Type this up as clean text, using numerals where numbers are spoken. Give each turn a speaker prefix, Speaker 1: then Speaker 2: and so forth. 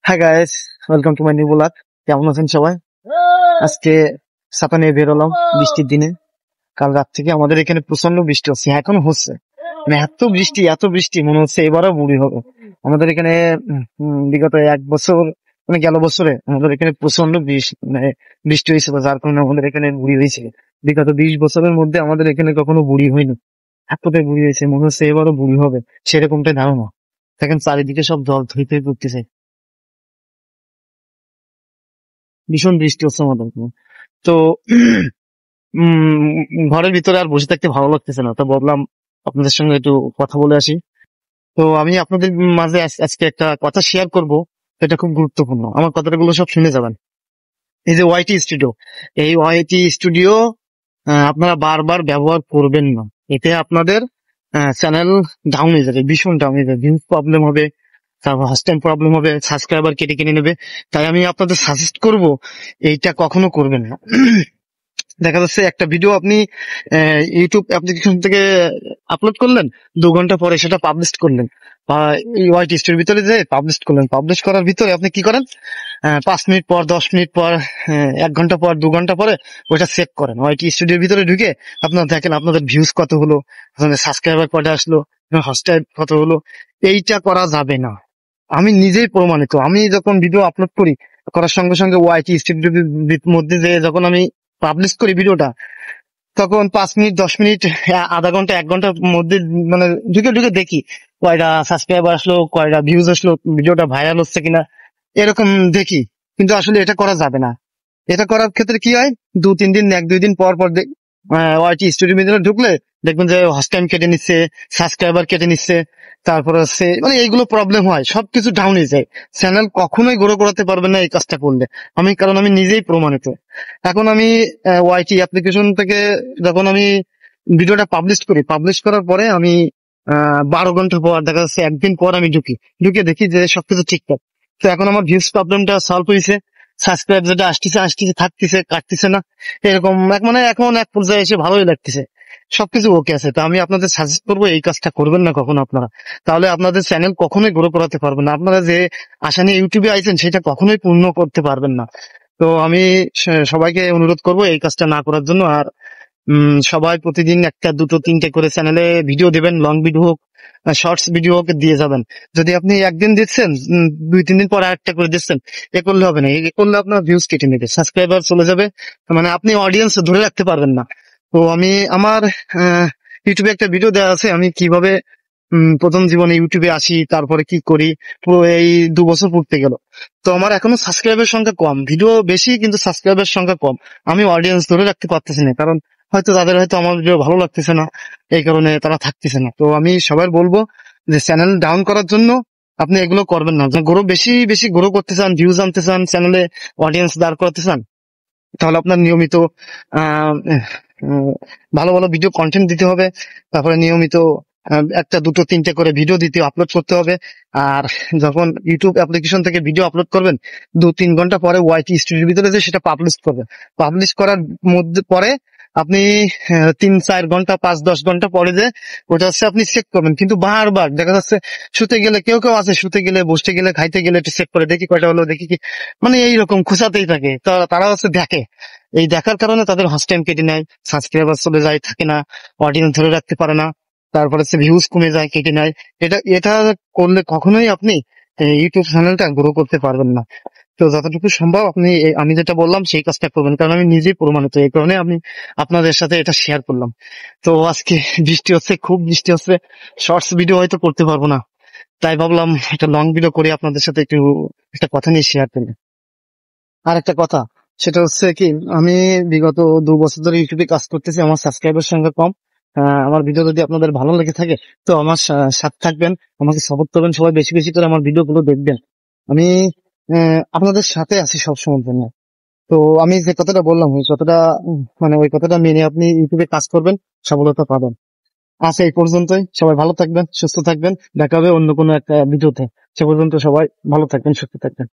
Speaker 1: Hi guys, welcome to my new blog. কেমন আছেন সবাই? আজকে ছাতা নিয়ে বেরোলাম বৃষ্টির দিনে। কাল রাত থেকে আমাদের এখানে প্রচন্ড বৃষ্টি হচ্ছে, এখনো হচ্ছে। মানে এত বৃষ্টি মনে হচ্ছে এবারও বুড়ি হবে। আমাদের এখানে বিগত এক বছর, মানে গেল বছরে আমাদের এখানে প্রচন্ড বৃষ্টি হয়েছিল, যার কারণে আমাদের এখানে বুড়ি হয়েছে। বিগত 20 বছরের মধ্যে আমাদের এখানে কখনো বুড়ি হয়নি, এতটাই বুড়ি হয়েছে, মনে হচ্ছে এবারও বুড়ি হবে, সেরকমটাই ধারণা। দেখেন চারিদিকে সব জল থই থই করতেছে, ভীষণ বৃষ্টি হচ্ছে আমাদের এখানে। তো ঘরের ভিতরে আর বসে থাকতে ভালো লাগতেছে না, তো ভাবলাম আপনাদের সঙ্গে একটু কথা বলে আসি। তো আমি আপনাদের মাঝে আজকে একটা কথা শেয়ার করব, এটা খুব গুরুত্বপূর্ণ, আমার কথাগুলো সব শুনে যাবেন। এই যে ওয়াইটি স্টুডিও, এই ওয়াইটি স্টুডিও আপনারা বারবার ব্যবহার করবেন না। এতে আপনাদের চ্যানেল ডাউন হয়ে যাবে, ভীষণ ডাউন হয়ে যাবে, ভিউজ প্রবলেম হবে, তারপর হাস টাইম প্রবলেম হবে, সাবস্ক্রাইবার কেটে কিনে নেবে। তাই আমি আপনাদের সাজেস্ট করব এইটা কখনো করবেন না। দেখা যাচ্ছে একটা ভিডিও আপনি ইউটিউব অ্যাপ্লিকেশন থেকে আপলোড করলেন, 2 ঘন্টা পরে সেটা পাবলিশ করলেন, বা এই ওয়াইটি স্টোরির ভিতরে যে পাবলিশ করলেন, পাবলিশ করার ভিতরে আপনি কি করেন, 5 মিনিট পর, 10 মিনিট পর, 1 ঘন্টা পর, 2 ঘন্টা পরে ওইটা চেক করেন। ওয়াইটি স্টুডিওর ভিতরে ঢুকে আপনার দেখেন আপনাদের ভিউজ কত হলো, আপনাদের সাবস্ক্রাইবার কটা আসলো, হটস্টার কত হলো। এইটা করা যাবে না, আমি নিজেই প্রমাণিত। আমি যখন ভিডিও আপলোড করি, করার সঙ্গে সঙ্গে ওয়াইটি স্টুডিওর মধ্যে যে যখন আমি পাবলিশ করি ভিডিওটা, তখন 5 মিনিট, 10 মিনিট, আধা ঘন্টা, 1 ঘন্টার মধ্যে মানে ঢুকে ঢুকে দেখি কয়টা সাবস্ক্রাইবার আসলো, কয়টা ভিউজ আসলো, ভিডিওটা ভাইরাল হচ্ছে কিনা, এরকম দেখি। কিন্তু আসলে এটা করা যাবে না। এটা করার ক্ষেত্রে কি হয়, 2-3 দিন, 1-2 দিন পর পর ওয়াইটি স্টুডিও ভিতরে ঢুকলে দেখবেন যে হস্ট টাইম কেটে নিচ্ছে, সাবস্ক্রাইবার কেটে নিচ্ছে, তারপর হচ্ছে মানে এইগুলো প্রবলেম হয়, সবকিছু ডাউন হয়ে যায়। চ্যানেল কখনোই গ্রো করাতে পারবে না এই কাজটা করলে। কারণ আমি নিজেই প্রমাণিত। এখন আমি ওয়াইটি অ্যাপ্লিকেশন থেকে যখন আমি ভিডিওটা পাবলিশ করি, পাবলিশ করার পরে আমি 12 ঘন্টা পর, দেখা যাচ্ছে একদিন পর আমি ঢুকে দেখি যে সবকিছু ঠিকঠাক। তো এখন আমার ভিউজ প্রবলেমটা সলভ হয়েছে, সাবস্ক্রাইব যেটা আসতেছে আসতেছে, থাকতেছে, কাটতেছে না, এরকম মানে এখন এক পর্যায়ে এসে ভালোই লাগতেছে, সবকিছু ওকে আছে। তো আমি আপনাদের সাজেস্ট করবো এই কাজটা করবেন না কখনো আপনারা, তাহলে আপনাদের চ্যানেল কখনোই গ্রো করাতে পারবেন না। আপনারা যে আশা নিয়ে ইউটিউবে আইছেন সেটা কখনোই পূর্ণ করতে পারবেন না। তো আমি সবাইকে অনুরোধ করব এই কাজটা না করার জন্য। আর সবাই প্রতিদিন একটা, দুটো, তিনটে করে চ্যানেলে ভিডিও দেবেন, লং ভিডিও হোক, শর্টস ভিডিও হোক, দিয়ে যাবেন। যদি আপনি একদিন দিচ্ছেন, 2-3 দিন পর আরেকটা করে দিচ্ছেন, এ করলে হবে না। এ করলে আপনার ভিউজ কেটে নেবে, সাবস্ক্রাইবার চলে যাবে, মানে আপনি অডিয়েন্স ধরে রাখতে পারবেন না। তো আমি আমার ইউটিউবে একটা ভিডিও দেওয়া আছে, আমি কিভাবে প্রথম জীবনে ইউটিউবে আসি, তারপরে কি করি, পুরো এই 2 বছর পড়তে গেল। তো আমার এখনো সাবস্ক্রাইবের সংখ্যা কম, ভিডিও বেশি কিন্তু সাবস্ক্রাইবের সংখ্যা কম। আমি অডিয়েন্স ধরে রাখতে পারতেছি না, কারণ তাদের হয়তো আমার ভিডিও ভালো লাগতেছে না, এই কারণে তারা থাকতেছে না। তো আমি সবার বলবো যে চ্যানেল ডাউন করার জন্য আপনি এগুলো করবেন না। গ্রো বেশি বেশি গ্রো করতে চান, ভিউজ আনতে চান, চ্যানেলে অডিয়েন্স দাঁড় করাতে চান, তাহলে আপনার নিয়মিত আহ ভালো ভালো ভিডিও কন্টেন্ট দিতে হবে। তারপরে নিয়মিত একটা, দুটো, তিনটে করে ভিডিও দিতে আপলোড করতে হবে। আর যখন ইউটিউব অ্যাপ্লিকেশন থেকে ভিডিও আপলোড করবেন, 2-3 ঘন্টা পরে ওয়াইটি স্টুডিওর ভিতরে যে সেটা পাবলিশ করবেন। পাবলিশ করার মধ্যে পরে আপনি 3-4 ঘন্টা, 5-10 ঘন্টা পরে যে ওটা হচ্ছে আপনি চেক করবেন। কিন্তু বারবার দেখা যাচ্ছে শুতে গেলে, কেউ কেউ আছে শুতে গেলে, বসতে গেলে, খাইতে গেলে একটু চেক করে দেখি কয়টা হলো, দেখি কি, মানে এইরকম খোঁচাতেই থাকে। তারা হচ্ছে দেখে, এই দেখার কারণে তাদের হাস টাইম কেটে নেয়, সাবস্ক্রাইবার চলে যায়, থাকে না, অডিয়েন্স ধরে রাখতে পারে না, তারপরে হচ্ছে ভিউজ কমে যায়, কেটে নেয়। এটা এটা করলে কখনোই আপনি ইউটিউব চ্যানেলটা গ্রো করতে পারবেন না। তো যতটুকু সম্ভব আপনি আমি যেটা বললাম সেই কাজটা করবেন, কারণ আমি নিজেই প্রমাণিত, এই কারণে আমি আপনাদের সাথে এটা শেয়ার করলাম। তো আজকে বৃষ্টি হচ্ছে, খুব বৃষ্টি হচ্ছে, শর্টস ভিডিও হয়তো করতে পারবো না, তাই ভাবলাম একটা লং ভিডিও করে আপনাদের সাথে একটু একটা কথা নিয়ে শেয়ার করি। আর একটা কথা, সেটা হচ্ছে কি, আমি বিগত 2 বছর ধরে ইউটিউবে কাজ করতেছি, আমার সাবস্ক্রাইবার সংখ্যা কম। আমার ভিডিও যদি আপনাদের ভালো লেগে থাকে, তো আমার সাথে থাকবেন, আমাকে সাপোর্ট করবেন, সবাই বেশি বেশি করে আমার ভিডিও গুলো দেখবেন। আমি আপনাদের সাথে আছি সবসময়ের জন্য। তো আমি যে কথাটা বললাম, ওই কথাটা মানে ওই কথাটা মেনে আপনি ইউটিউবে কাজ করবেন, সফলতা পাবেন। আচ্ছা, এই পর্যন্তই। সবাই ভালো থাকবেন, সুস্থ থাকবেন, দেখা হবে অন্য কোনো একটা ভিডিওতে। সে পর্যন্ত সবাই ভালো থাকবেন, সুস্থ থাকবেন।